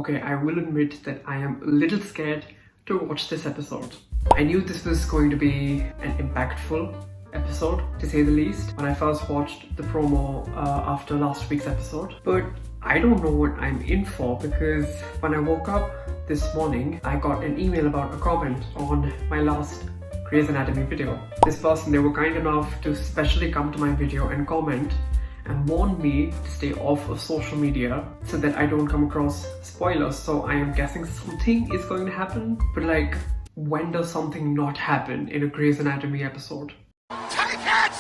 Okay, I will admit that I am a little scared to watch this episode. I knew this was going to be an impactful episode, to say the least, when I first watched the promo after last week's episode. But I don't know what I'm in for, because when I woke up this morning, I got an email about a comment on my last Grey's Anatomy video. This person, they were kind enough to specially come to my video and comment and warn me to stay off of social media so that I don't come across spoilers. So I am guessing something is going to happen, but like, when does something not happen in a Grey's Anatomy episode? Take it!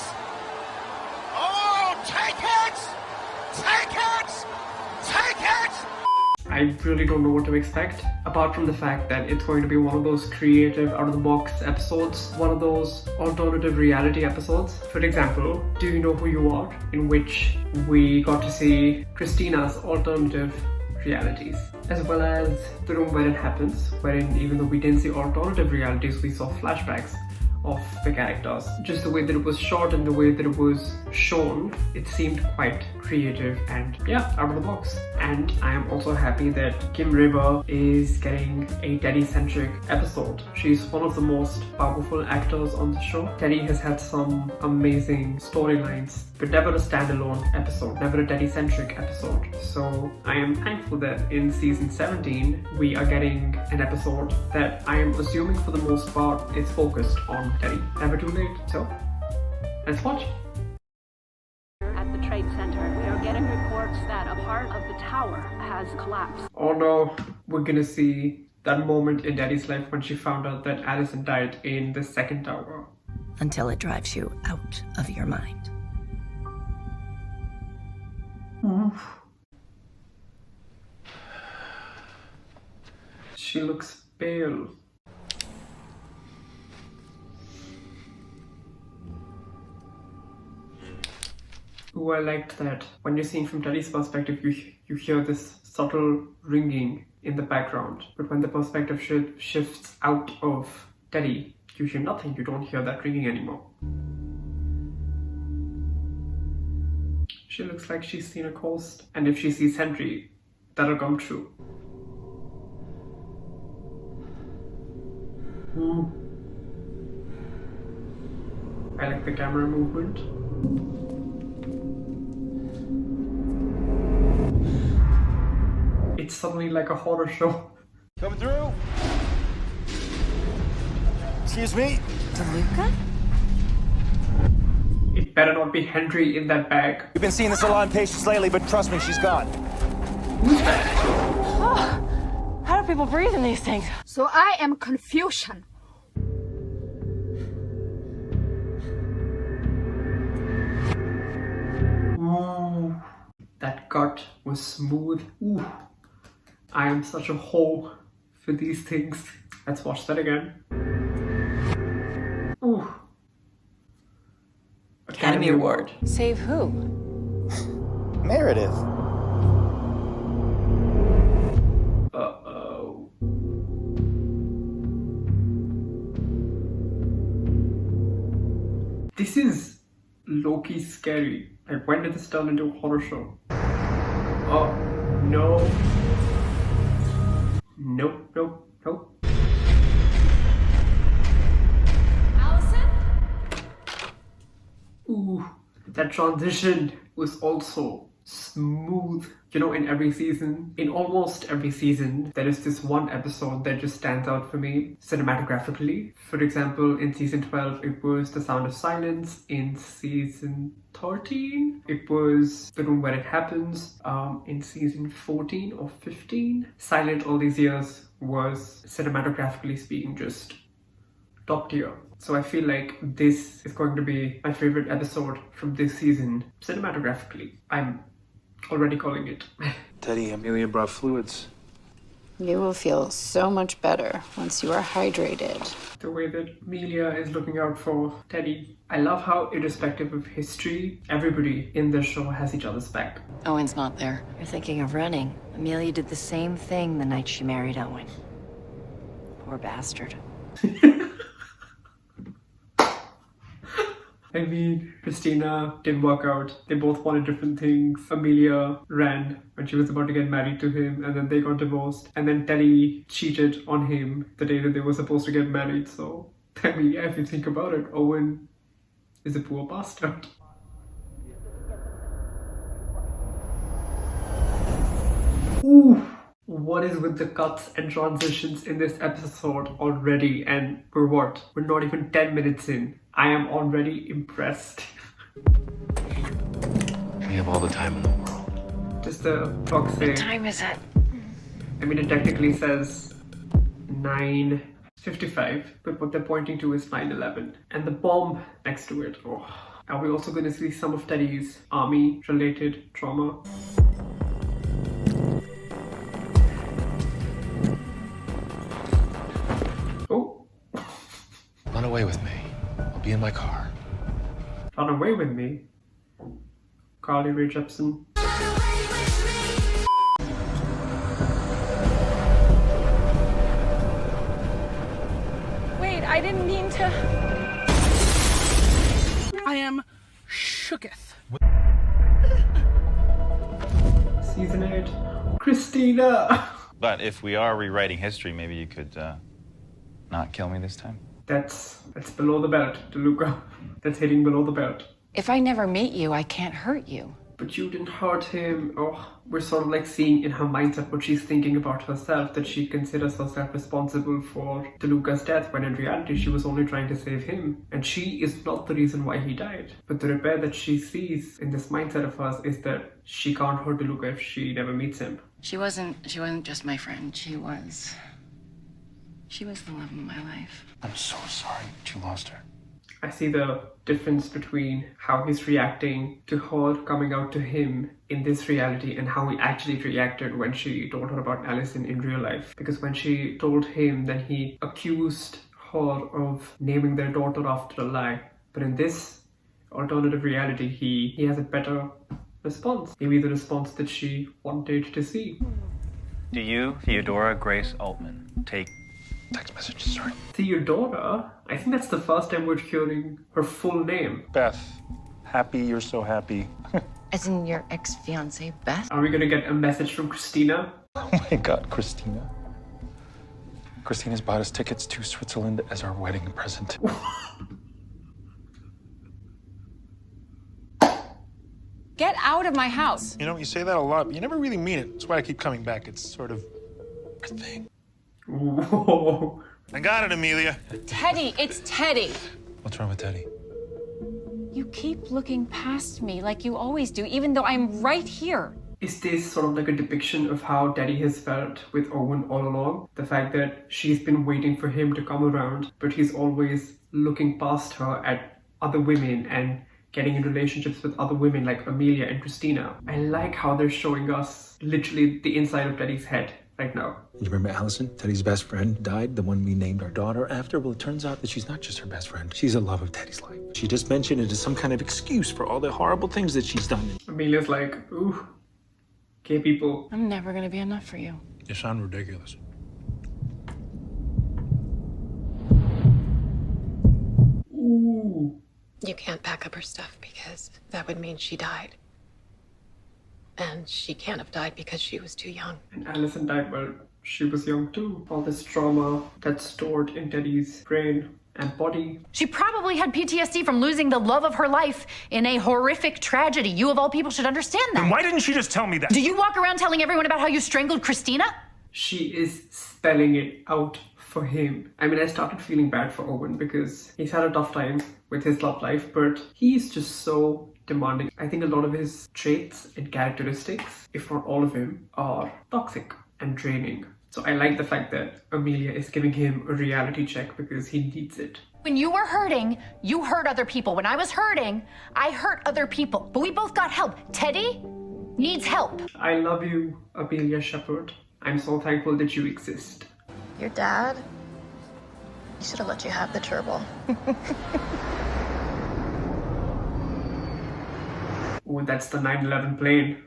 Oh, take it! Take it! Take it! I really don't know what to expect, apart from the fact that it's going to be one of those creative, out-of-the-box episodes, one of those alternative reality episodes. For example, Do You Know Who You Are?, in which we got to see Christina's alternative realities, as well as The Room Where It Happens, wherein even though we didn't see alternative realities, we saw flashbacks of the characters. Just the way that it was shot and the way that it was shown, it seemed quite creative and yeah, out of the box. And I am also happy that Kim River is getting a Teddy-centric episode. She's one of the most powerful actors on the show. Teddy has had some amazing storylines, but never a standalone episode, never a Teddy-centric episode. So I am thankful that in season 17, we are getting an episode that I am assuming for the most part is focused on Teddy. Never too late, so let's watch. At the Trade Center, we are getting reports that a part of the tower has collapsed. Oh no, we're gonna see that moment in Teddy's life when she found out that Allison died in the second tower. Until it drives you out of your mind. She looks pale. Ooh, I liked that. When you're seeing from Teddy's perspective, you hear this subtle ringing in the background. But when the perspective shifts out of Teddy, you hear nothing. You don't hear that ringing anymore. She looks like she's seen a ghost. And if she sees Henry, that'll come true. I like the camera movement. It's suddenly like a horror show. Coming through. Excuse me. DeLuca? It better not be Henry in that bag. We've been seeing this a lot in patients lately, but trust me, she's gone. Who's that? How do people breathe in these things? So I am confusion. Ooh, that cut was smooth. Ooh, I am such a hoe for these things. Let's watch that again. Ooh. Academy Award. Save who? Meredith. Uh-oh. This is low-key scary. Like, when did this turn into a horror show? Oh, no. Nope, nope, nope. Allison? Ooh, that transition was also smooth. You know, in almost every season, there is this one episode that just stands out for me cinematographically. For example, in season 12, it was The Sound of Silence. In season 13, it was The Room Where It Happens. In season 14 or 15, Silent All These Years was, cinematographically speaking, just top tier. So I feel like this is going to be my favorite episode from this season, cinematographically. I'm already calling it. Teddy, Amelia brought fluids. You will feel so much better once you are hydrated. The way that Amelia is looking out for Teddy. I love how, irrespective of history, everybody in this show has each other's back. Owen's not there. You're thinking of running. Amelia did the same thing the night she married Owen. Poor bastard. I mean, Christina didn't work out. They both wanted different things. Amelia ran when she was about to get married to him, and then they got divorced. And then Teddy cheated on him the day that they were supposed to get married. So, I mean, if you think about it, Owen is a poor bastard. Ooh. What is with the cuts and transitions in this episode already? And we're not even 10 minutes in. I am already impressed. We have all the time in the world. Just the clock saying. What time is it? I mean, it technically says 9:55, but what they're pointing to is 9:11. And the bomb next to it. Oh. Are we also going to see some of Teddy's army-related trauma? Run away with me. I'll be in my car. Run away with me? Carly Rae Jepsen. Wait, I didn't mean to. I am shooketh. Season 8. Christina! But if we are rewriting history, maybe you could not kill me this time. That's below the belt, DeLuca. That's hitting below the belt. If I never meet you, I can't hurt you. But you didn't hurt him. Oh, we're sort of like seeing in her mindset what she's thinking about herself, that she considers herself responsible for DeLuca's death, when in reality she was only trying to save him. And she is not the reason why he died. But the repair that she sees in this mindset of hers is that she can't hurt DeLuca if she never meets him. She wasn't just my friend. She was the love of my life. I'm so sorry that you lost her. I see the difference between how he's reacting to her coming out to him in this reality and how he actually reacted when she told her about Allison in real life. Because when she told him, then he accused her of naming their daughter after a lie. But in this alternative reality, he has a better response. Maybe the response that she wanted to see. Do you, Theodora Grace Altman, take Text message, sorry. Theodora? I think that's the first time we're hearing her full name. Beth, happy you're so happy. As in your ex-fiancée, Beth? Are we gonna get a message from Christina? Oh my God, Christina. Christina's bought us tickets to Switzerland as our wedding present. Get out of my house. You know, you say that a lot, but you never really mean it. That's why I keep coming back. It's sort of a thing. Whoa. I got it, Amelia. Teddy, it's Teddy. What's wrong with Teddy? You keep looking past me like you always do, even though I'm right here. Is this sort of like a depiction of how Teddy has felt with Owen all along? The fact that she's been waiting for him to come around, but he's always looking past her at other women and getting in relationships with other women like Amelia and Christina. I like how they're showing us literally the inside of Teddy's head right now. You remember Allison, Teddy's best friend, died, the one we named our daughter after? Well, it turns out that she's not just her best friend. She's the love of Teddy's life. She just mentioned it as some kind of excuse for all the horrible things that she's done. Amelia's like, ooh, gay people. I'm never gonna be enough for you. You sound ridiculous. Ooh. You can't pack up her stuff because that would mean she died. And she can't have died because she was too young. And Allison died while she was young too. All this trauma that's stored in Teddy's brain and body. She probably had PTSD from losing the love of her life in a horrific tragedy. You of all people should understand that. Then why didn't she just tell me that? Do you walk around telling everyone about how you strangled Christina? She is spelling it out for him. I mean, I started feeling bad for Owen because he's had a tough time with his love life, but he's just so demanding. I think a lot of his traits and characteristics, if not all of him, are toxic and draining. So I like the fact that Amelia is giving him a reality check because he needs it. When you were hurting, you hurt other people. When I was hurting, I hurt other people. But we both got help. Teddy needs help. I love you, Amelia Shepherd. I'm so thankful that you exist. Your dad? He should have let you have the gerbil. Oh, that's the 9/11 plane.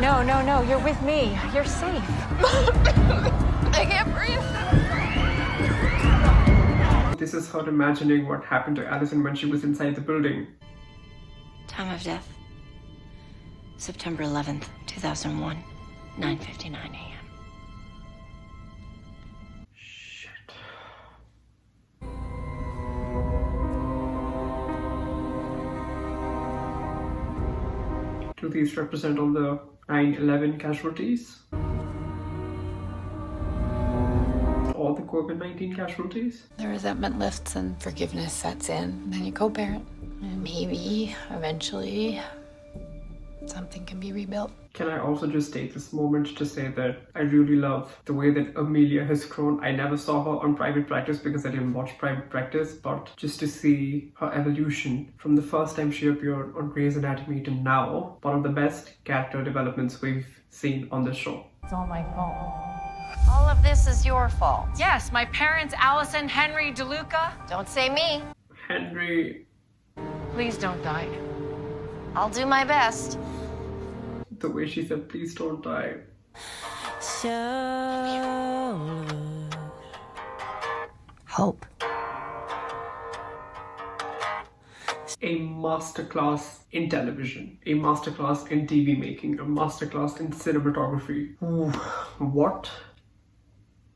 No, you're with me. You're safe. I can't breathe. This is her imagining what happened to Allison when she was inside the building. Time of death, September 11th, 2001, 9:59 a.m. Shit. Do these represent all the 9/11 casualties? All the COVID-19 casualties? The resentment lifts and forgiveness sets in. And then you co-parent. And maybe, eventually, something can be rebuilt. Can I also just take this moment to say that I really love the way that Amelia has grown. I never saw her on Private Practice because I didn't watch Private Practice, but just to see her evolution from the first time she appeared on Grey's Anatomy to now, one of the best character developments we've seen on this show. It's all my fault. All of this is your fault. Yes, my parents, Allison, Henry, DeLuca. Don't say me. Henry, Please don't die. I'll do my best. the way she said, please don't die. Hope. A masterclass in television, a masterclass in TV making, a masterclass in cinematography. Ooh, what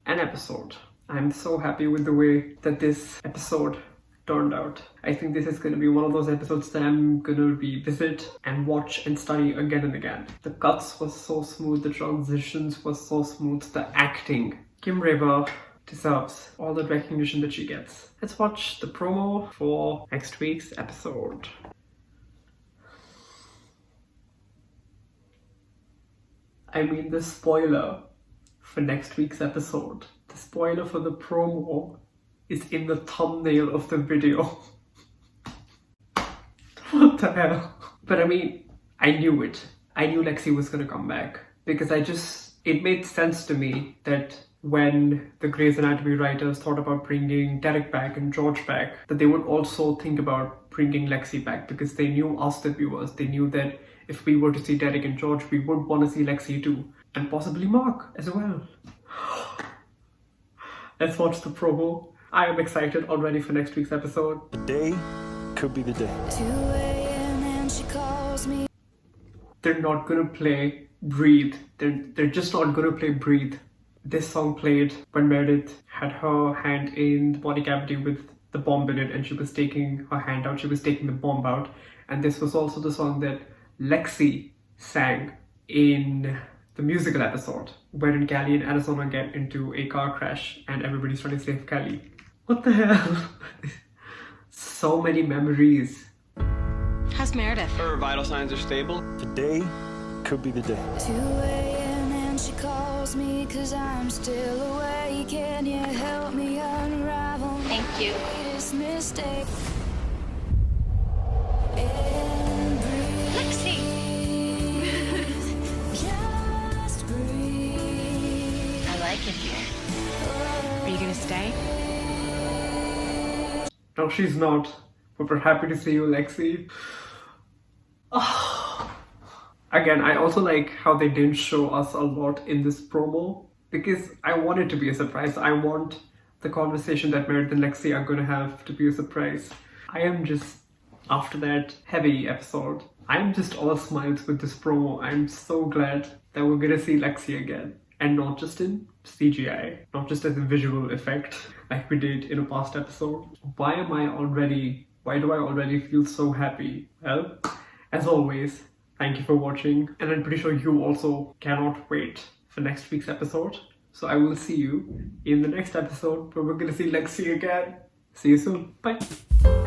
an episode. I'm so happy with the way that this episode turned out. I think this is going to be one of those episodes that I'm going to revisit and watch and study again and again. The cuts were so smooth, the transitions were so smooth, the acting. Kim Raver deserves all the recognition that she gets. Let's watch the promo for next week's episode. I mean, the spoiler for next week's episode. The spoiler for the promo is in the thumbnail of the video. What the hell? But I mean, I knew it. I knew Lexi was gonna come back because it made sense to me that when the Grey's Anatomy writers thought about bringing Derek back and George back, that they would also think about bringing Lexi back because they knew us, the viewers. They knew that if we were to see Derek and George, we would want to see Lexi too, and possibly Mark as well. Let's watch the promo. I am excited already for next week's episode. Today could be the day. 2 a.m. and she calls me. They're not gonna play Breathe. They're just not gonna play Breathe. This song played when Meredith had her hand in the body cavity with the bomb in it and she was taking her hand out, she was taking the bomb out. And this was also the song that Lexi sang in the musical episode, wherein Callie and Arizona get into a car crash and everybody's trying to save Callie. What the hell? So many memories. How's Meredith? Her vital signs are stable. Today could be the day. 2 a.m. and she calls me 'cause I'm still awake. Can you help me unravel Thank you. my latest mistake? Lexi! Just breathe. I like it here. Are you gonna stay? No, she's not. But we're happy to see you, Lexi. Again, I also like how they didn't show us a lot in this promo because I want it to be a surprise. I want the conversation that Meredith and Lexi are gonna have to be a surprise. I am just, after that heavy episode, I'm just all smiles with this promo. I'm so glad that we're gonna see Lexi again. And not just in CGI, not just as a visual effect like we did in a past episode. Why do I already feel so happy? Well, as always, thank you for watching, and I'm pretty sure you also cannot wait for next week's episode. So I will see you in the next episode where we're gonna see Lexi again. See you soon. Bye.